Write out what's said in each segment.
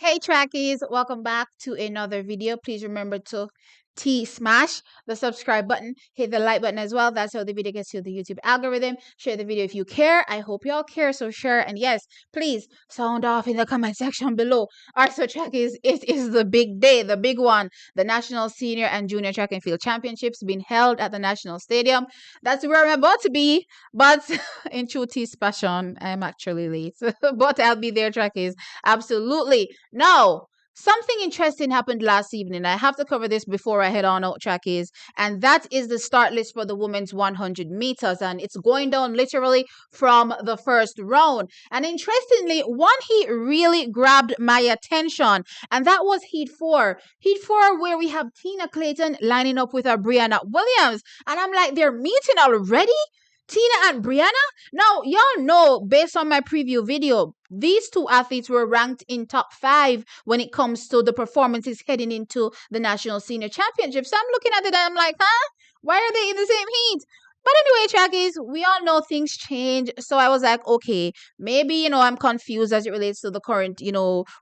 Hey trackies, welcome back to another video. Please remember to smash the subscribe button, hit the like button as well. That's how the video gets to the YouTube algorithm. Share the video if you care. I hope y'all care, so share. And yes, please sound off in the comment section below. Alright, so trackies, it is the big day, the big one. The National Senior and Junior Track and Field Championships being held at the National Stadium. That's where I'm about to be, but in true T's fashion, I'm actually late. But I'll be there, trackies. Absolutely. Now, something interesting happened last evening. I have to cover this before I head on out, trackies, and that is the start list for the women's 100 meters, and it's going down literally from the first round. And interestingly, one heat really grabbed my attention, and that was Heat 4. Heat 4, where we have Tina Clayton lining up with her Brianna Williams, and I'm like, they're meeting already? Tina and Brianna? Now, y'all know, based on my preview video, these two athletes were ranked in top 5 when it comes to the performances heading into the National Senior Championship. So I'm looking at it and I'm like, huh? Why are they in the same heat? But anyway, trackies, we all know things change. So I was like, okay, maybe, I'm confused as it relates to the current,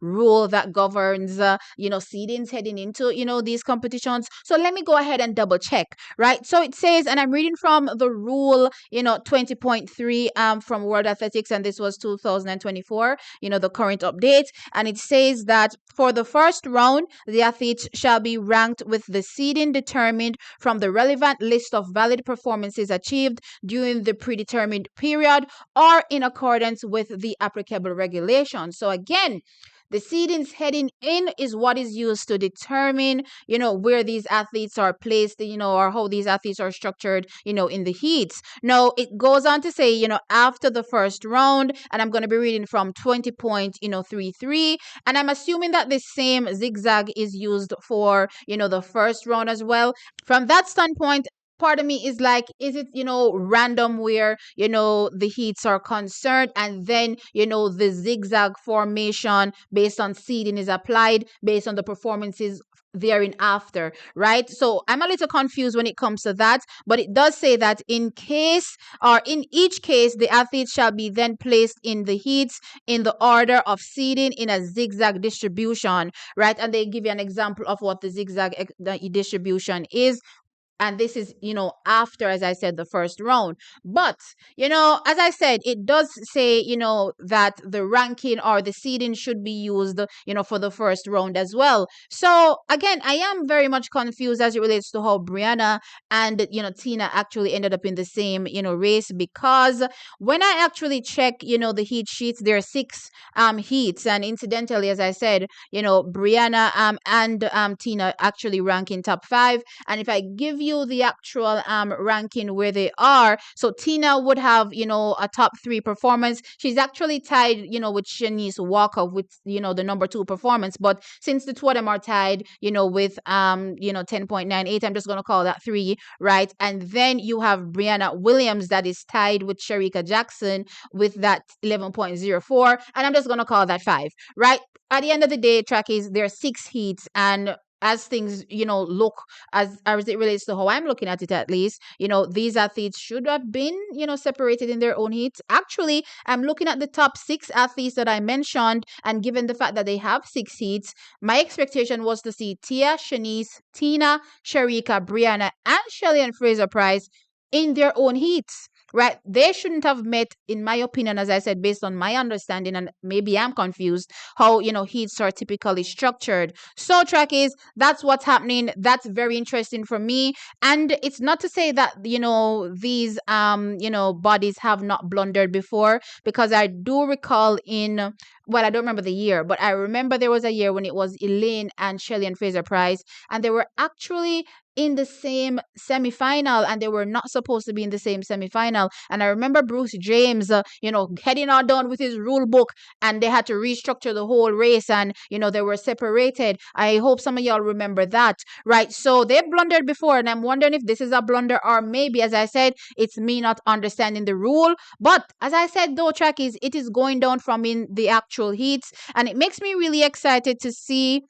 rule that governs, seedings heading into, these competitions. So let me go ahead and double check, right? So it says, and I'm reading from the rule, 20.3 from World Athletics, and this was 2024, the current update. And it says that for the first round, the athletes shall be ranked with the seeding determined from the relevant list of valid performances achieved during the predetermined period or in accordance with the applicable regulations. So again, the seedings heading in is what is used to determine, where these athletes are placed, or how these athletes are structured, in the heats. Now, it goes on to say, after the first round, and I'm going to be reading from 20.33, and I'm assuming that the same zigzag is used for, the first round as well. From that standpoint, part of me is like, is it, random where, the heats are concerned, and then, the zigzag formation based on seeding is applied based on the performances therein after, right? So I'm a little confused when it comes to that, but it does say that in each case, the athletes shall be then placed in the heats in the order of seeding in a zigzag distribution, right? And they give you an example of what the zigzag distribution is, and this is, after, as I said, the first round. But, as I said, it does say, that the ranking or the seeding should be used, for the first round as well. So again, I am very much confused as it relates to how Brianna and, Tina actually ended up in the same, race, because when I actually check, the heat sheets, there are 6 heats, and incidentally, as I said, Brianna and Tina actually rank in top 5. And if I give you the actual ranking where they are, so Tina would have, a top 3 performance. She's actually tied, with Shanice Walker with, the number 2 performance. But since the two of them are tied, with 10.98, I'm just gonna call that 3, right? And then you have Brianna Williams that is tied with Sharika Jackson with that 11.04, and I'm just gonna call that 5, right? At the end of the day, trackies, there are 6 heats, and as things, look, as it relates to how I'm looking at it, at least, these athletes should have been, separated in their own heats. Actually, I'm looking at the top 6 athletes that I mentioned, and given the fact that they have 6 heats, my expectation was to see Tia, Shanice, Tina, Sharika, Brianna, and Shelly and Fraser Price in their own heats. Right? They shouldn't have met, in my opinion, as I said, based on my understanding, and maybe I'm confused, how, heats are typically structured. So, trackies, that's what's happening. That's very interesting for me. And it's not to say that, these, bodies have not blundered before, because I do recall well, I don't remember the year, but I remember there was a year when it was Elaine and Shelly and Fraser Price, and they were actually in the same semifinal, and they were not supposed to be in the same semifinal. And I remember Bruce James, heading on down with his rule book, and they had to restructure the whole race, and, they were separated. I hope some of y'all remember that, right? So they blundered before, and I'm wondering if this is a blunder, or maybe, as I said, it's me not understanding the rule. But as I said, though, trackies, it is going down from in the actual heats, and it makes me really excited to see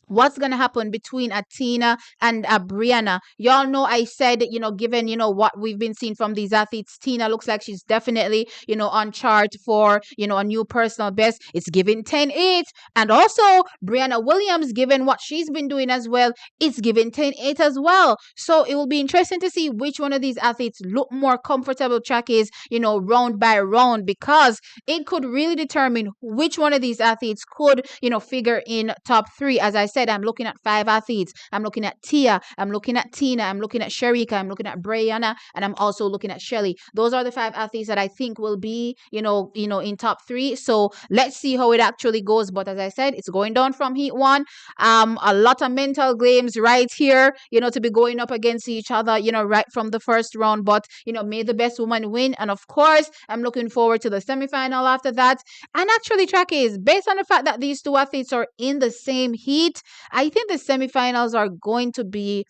what's gonna happen between Athena and Brianna. Y'all know I said, given what we've been seeing from these athletes, Tina looks like she's definitely on chart for a new personal best. It's giving 10-8, and also Brianna Williams, given what she's been doing as well, it's giving 10-8 as well. So it will be interesting to see which one of these athletes look more comfortable track is, round by round, because it could really determine which one of these athletes could, figure in top three. As I said, I'm looking at five athletes. I'm looking at Tia, I'm looking at Tina, I'm looking at Sharika, I'm looking at Brianna, and I'm also looking at Shelly. Those are the five athletes that I think will be, in top three. So let's see how it actually goes. But as I said, it's going down from heat one. A lot of mental games right here, to be going up against each other, right from the first round. But may the best woman win. And of course, I'm looking forward to the semifinal after that. And actually, track is based on the fact that these two athletes are in the same heat. I think the semifinals are going to be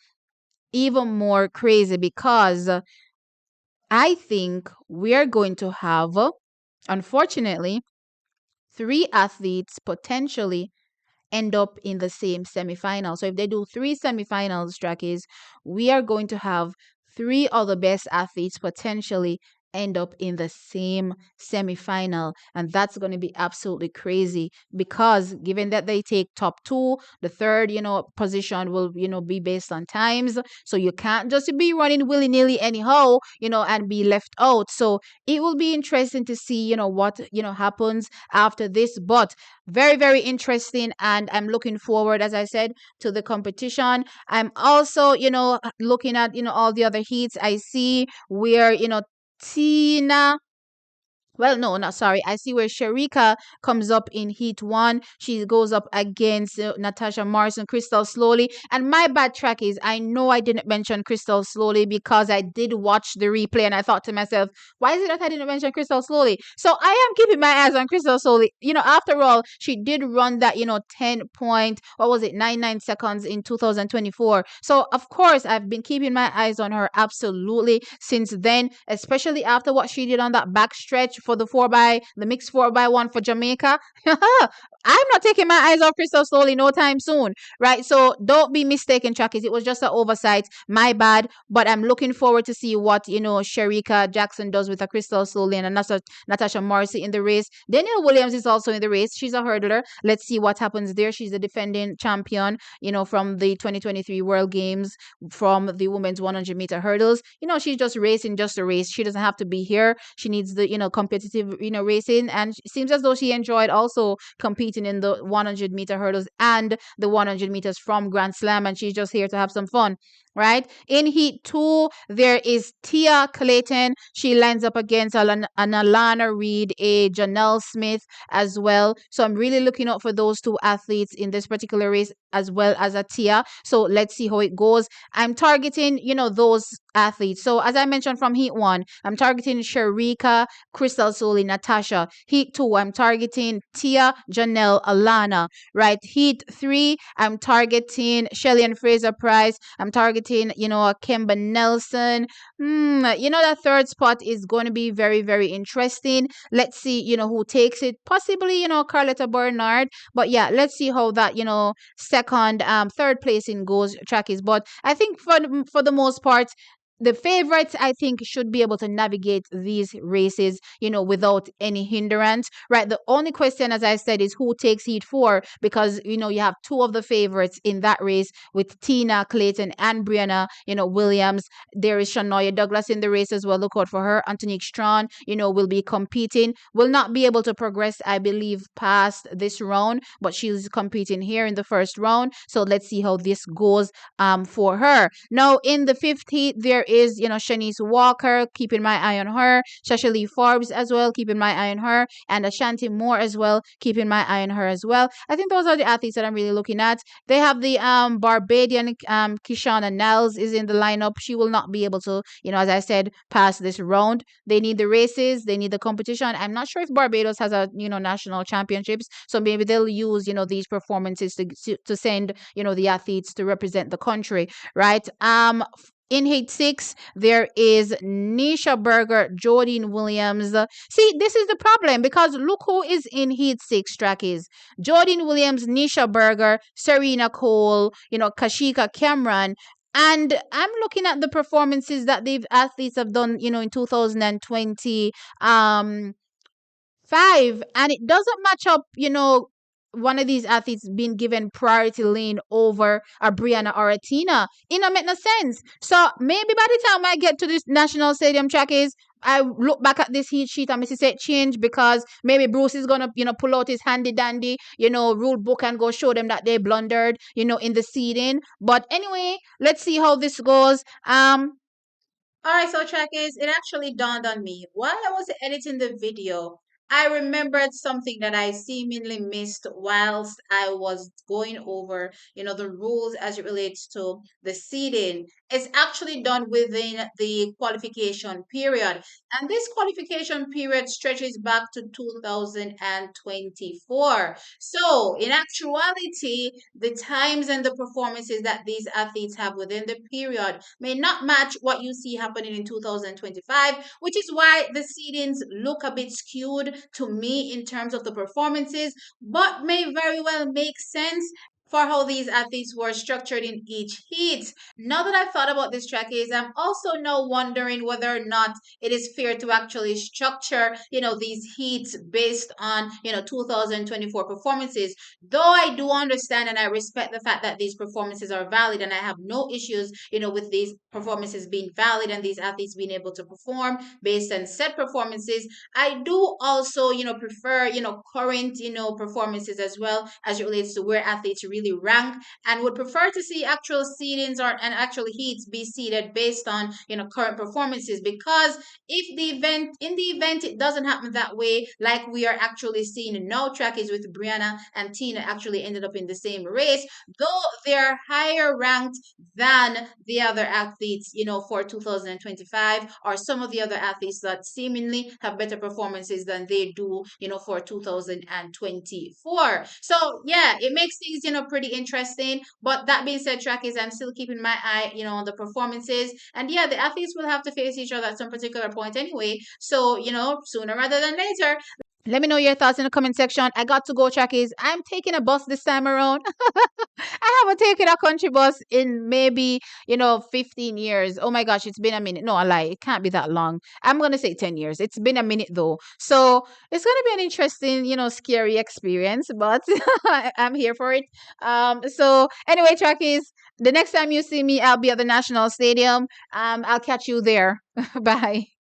even more crazy, because I think we are going to have, unfortunately, three athletes potentially end up in the same semifinal. So if they do three semifinals, Trackies, we are going to have three of the best athletes potentially end up in the same semifinal, and that's going to be absolutely crazy, because given that they take top two, the third position will be based on times, so you can't just be running willy-nilly anyhow, and be left out. So it will be interesting to see what happens after this. But very, very interesting, and I'm looking forward, as I said, to the competition. I'm also looking at all the other heats. I see where Tina, well, no, not sorry. I see where Sharika comes up in heat one. She goes up against Natasha Morrison, Crystal Slowly. And my bad track is, I know I didn't mention Crystal Slowly because I did watch the replay and I thought to myself, why is it that I didn't mention Crystal Slowly? So I am keeping my eyes on Crystal Slowly. After all, she did run that, 10 point, what was it, 99 seconds in 2024. So, of course, I've been keeping my eyes on her absolutely since then, especially after what she did on that back stretch for the mixed 4x1 for Jamaica. I'm not taking my eyes off Crystal Slowly no time soon, right? So don't be mistaken, Trackies. It was just an oversight, my bad. But I'm looking forward to see what Sharika Jackson does with a Crystal Slowly and Natasha Morrissey in the race. Danielle Williams is also in the race. She's a hurdler. Let's see what happens there. She's the defending champion, from the 2023 World Games, from the women's 100-meter hurdles. She's just racing just a race. She doesn't have to be here. She needs the competitive racing, and it seems as though she enjoyed also competing in the 100-meter hurdles and the 100 meters from Grand Slam, and she's just here to have some fun. Right. In heat two, there is Tia Clayton. She lines up against an Alana Reed, a Janelle Smith as well. So I'm really looking out for those two athletes in this particular race, as well as a Tia. So let's see how it goes. I'm targeting, those athletes. So as I mentioned from heat one, I'm targeting Sharika, Crystal Soli, Natasha. Heat two, I'm targeting Tia, Janelle, Alana. Right. Heat three, I'm targeting Shelly and Fraser Price. I'm targeting, a Kemba Nelson. That third spot is going to be very, very interesting. Let's see, who takes it. Possibly, Carletta Bernard. But yeah, let's see how that, second, third placing goes, track is. But I think for the most part, the favorites, I think, should be able to navigate these races, without any hindrance, right? The only question, as I said, is who takes heat four, because, you have two of the favorites in that race with Tina Clayton and Brianna, Williams. There is Shania Douglas in the race as well. Look out for her. Antonique Strawn, will be competing, will not be able to progress, I believe, past this round, but she's competing here in the first round. So let's see how this goes for her. Now, in the fifth heat, there is, Shanice Walker, keeping my eye on her. Shasha Lee Forbes as well, keeping my eye on her. And Ashanti Moore as well, keeping my eye on her as well. I think those are the athletes that I'm really looking at. They have the Barbadian Kishana Niles is in the lineup. She will not be able to, as I said, pass this round. They need the races. They need the competition. I'm not sure if Barbados has a, national championships. So maybe they'll use, these performances to send, the athletes to represent the country, right? In Heat 6, there is Nisha Berger, Jordan Williams. See, this is the problem because look who is in Heat 6, Trackies. Jordan Williams, Nisha Berger, Serena Cole, Kashika Cameron. And I'm looking at the performances that these athletes have done, in 2020. Five, and it doesn't match up, one of these athletes being given priority lane over a Brianna or a Tina. It don't make no sense. So maybe by the time I get to this national stadium track is I look back at this heat sheet and Missy say change because maybe Bruce is gonna, pull out his handy dandy, rule book and go show them that they blundered, in the seeding. But anyway, let's see how this goes. All right, so trackers, it actually dawned on me while I was editing the video. I remembered something that I seemingly missed whilst I was going over, the rules as it relates to the seeding. It's actually done within the qualification period. And this qualification period stretches back to 2024. So, in actuality, the times and the performances that these athletes have within the period may not match what you see happening in 2025, which is why the seedings look a bit skewed to me in terms of the performances, but may very well make sense for how these athletes were structured in each heat. Now that I've thought about this track is I'm also now wondering whether or not it is fair to actually structure, these heats based on, 2024 performances. Though I do understand and I respect the fact that these performances are valid and I have no issues, with these performances being valid and these athletes being able to perform based on set performances, I do also, prefer, current, performances as well as it relates to where athletes really rank and would prefer to see actual seedings or and actual heats be seeded based on, current performances because if the event in the event it doesn't happen that way like we are actually seeing now track is with Brianna and Tina actually ended up in the same race though they're higher ranked than the other athletes, for 2025 or some of the other athletes that seemingly have better performances than they do, for 2024. So yeah, it makes things, pretty interesting. But that being said, track is I'm still keeping my eye, on the performances. And yeah, the athletes will have to face each other at some particular point anyway. So, sooner rather than later, let me know your thoughts in the comment section. I got to go, trackies. I'm taking a bus this time around. I haven't taken a country bus in maybe, 15 years. Oh my gosh, it's been a minute. No, I lie. It can't be that long. I'm going to say 10 years. It's been a minute though. So it's going to be an interesting, scary experience, but I'm here for it. So anyway, trackies, the next time you see me, I'll be at the National Stadium. I'll catch you there. Bye.